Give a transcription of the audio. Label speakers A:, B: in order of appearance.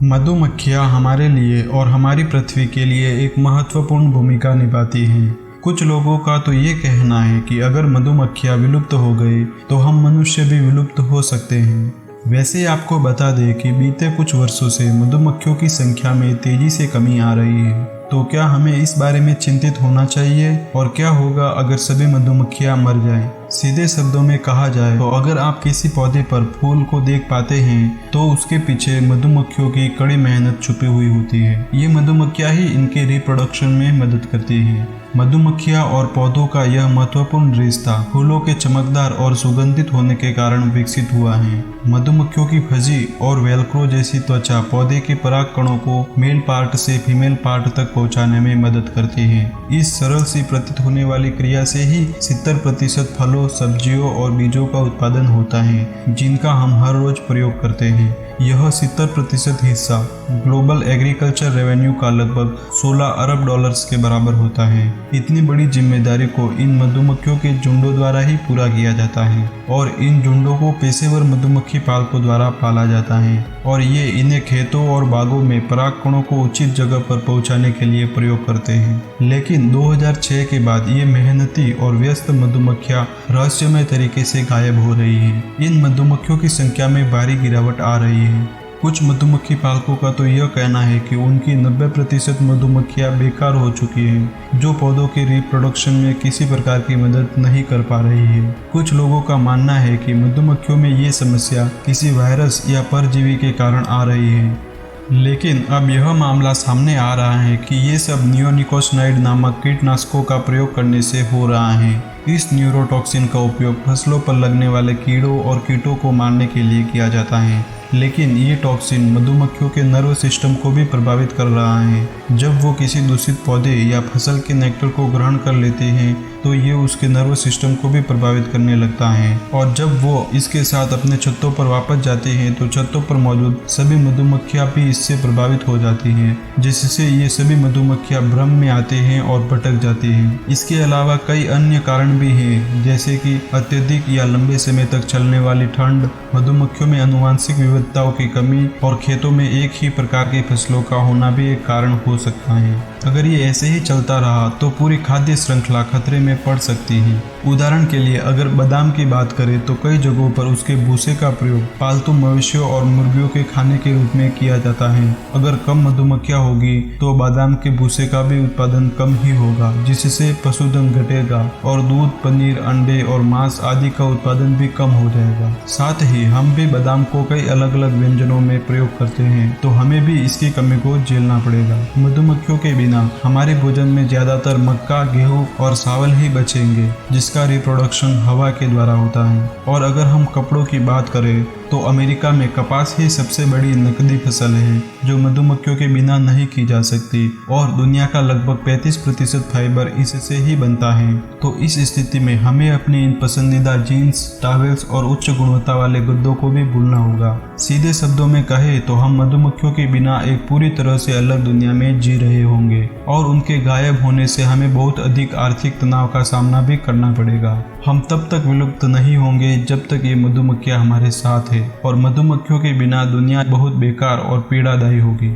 A: मधुमक्खियाँ हमारे लिए और हमारी पृथ्वी के लिए एक महत्वपूर्ण भूमिका निभाती हैं। कुछ लोगों का तो ये कहना है कि अगर मधुमक्खियाँ विलुप्त हो गई तो हम मनुष्य भी विलुप्त हो सकते हैं। वैसे आपको बता दें कि बीते कुछ वर्षों से मधुमक्खियों की संख्या में तेजी से कमी आ रही है। तो क्या हमें इस बारे में चिंतित होना चाहिए और क्या होगा अगर सभी मधुमक्खियाँ मर जाएं? सीधे शब्दों में कहा जाए तो अगर आप किसी पौधे पर फूल को देख पाते हैं तो उसके पीछे मधुमक्खियों की कड़ी मेहनत छुपी हुई होती है। ये मधुमक्खियाँ ही इनके रिप्रोडक्शन में मदद करती हैं। मधुमक्खियाँ और पौधों का यह महत्वपूर्ण रिश्ता फूलों के चमकदार और सुगंधित होने के कारण विकसित हुआ है। मधुमक्खियों की फजी और वेलक्रो जैसी त्वचा पौधे के पराग कणों को मेल पार्ट से फीमेल पार्ट तक पहुंचाने में मदद करती है। इस सरल सी प्रतीत होने वाली क्रिया से ही 70% फलों, सब्जियों और बीजों का उत्पादन होता है, जिनका हम हर रोज प्रयोग करते हैं। यह 70% हिस्सा ग्लोबल एग्रीकल्चर रेवेन्यू का लगभग 16 अरब डॉलर्स के बराबर होता है। इतनी बड़ी जिम्मेदारी को इन मधुमक्खियों के झुंडों द्वारा ही पूरा किया जाता है और इन झुंडों को पेशेवर मधुमक्खी पालकों द्वारा पाला जाता है और ये इन्हें खेतों और बागों में पराग कणों को उचित जगह पर पहुंचाने के लिए प्रयोग करते हैं। लेकिन 2006 के बाद ये मेहनती और व्यस्त मधुमक्खियां रहस्यमय तरीके से गायब हो रही हैं। इन मधुमक्खियों की संख्या में भारी गिरावट आ रही है। कुछ मधुमक्खी पालकों का तो यह कहना है कि उनकी 90% मधुमक्खियां बेकार हो चुकी हैं, जो पौधों के रिप्रोडक्शन में किसी प्रकार की मदद नहीं कर पा रही है। कुछ लोगों का मानना है कि मधुमक्खियों में ये समस्या किसी वायरस या परजीवी के कारण आ रही है। लेकिन अब यह मामला सामने आ रहा है कि ये सब नियोनिकोटिनाइड नामक कीटनाशकों का प्रयोग करने से हो रहा है। इस न्यूरोटॉक्सिन का उपयोग फसलों पर लगने वाले कीड़ों और कीटों को मारने के लिए किया जाता है, लेकिन ये टॉक्सिन मधुमक्खियों के नर्व सिस्टम को भी प्रभावित कर रहा है। जब वो किसी दूषित पौधे या फसल के नेक्टर को ग्रहण कर लेते हैं तो ये उसके नर्व सिस्टम को भी प्रभावित करने लगता है और जब वो इसके साथ अपने छत्तों पर वापस जाते हैं तो छत्तों पर मौजूद सभी मधुमक्खियां भी इससे प्रभावित हो जाती हैं, जिससे ये सभी मधुमक्खियां भ्रम में आते हैं और भटक जाती हैं। इसके अलावा कई अन्य कारण भी हैं, जैसे कि अत्यधिक या लंबे समय तक चलने वाली ठंड, मधुमक्खियों में आनुवंशिक विविधताओं की कमी और खेतों में एक ही प्रकार की फसलों का होना भी एक कारण हो सकता है। अगर ये ऐसे ही चलता रहा तो पूरी खाद्य श्रृंखला खतरे में पड़ सकती है। उदाहरण के लिए अगर बादाम की बात करें तो कई जगहों पर उसके भूसे का प्रयोग पालतू मवेशियों और मुर्गियों के खाने के रूप में किया जाता है। अगर कम मधुमक्खियां होगी तो बादाम के भूसे का भी उत्पादन कम ही होगा, जिससे पशुधन घटेगा और दूध, पनीर, अंडे और मांस आदि का उत्पादन भी कम हो जाएगा। साथ ही हम भी बादाम को कई अलग अलग व्यंजनों में प्रयोग करते हैं, तो हमें भी इसकी कमी को झेलना पड़ेगा। मधुमक्खियों के बिना हमारे भोजन में ज्यादातर मक्का, गेहूं और चावल ही बचेंगे, जिसका रिप्रोडक्शन हवा के द्वारा होता है। और अगर हम कपड़ों की बात करें तो अमेरिका में कपास ही सबसे बड़ी नकदी फसल है, जो मधुमक्खियों के बिना नहीं की जा सकती और दुनिया का लगभग 35% फाइबर इससे ही बनता है। तो इस स्थिति में हमें अपनी इन पसंदीदा जीन्स, टॉवेल्स और उच्च गुणवत्ता वाले गद्दों को भी भूलना होगा। सीधे शब्दों में कहे तो हम मधुमक्खियों के बिना एक पूरी तरह से अलग दुनिया में जी रहे होंगे और उनके गायब होने से हमें बहुत अधिक आर्थिक तनाव का सामना भी करना पड़ेगा। हम तब तक विलुप्त नहीं होंगे जब तक ये मधुमक्खियां हमारे साथ है और मधुमक्खियों के बिना दुनिया बहुत बेकार और पीड़ादायी होगी।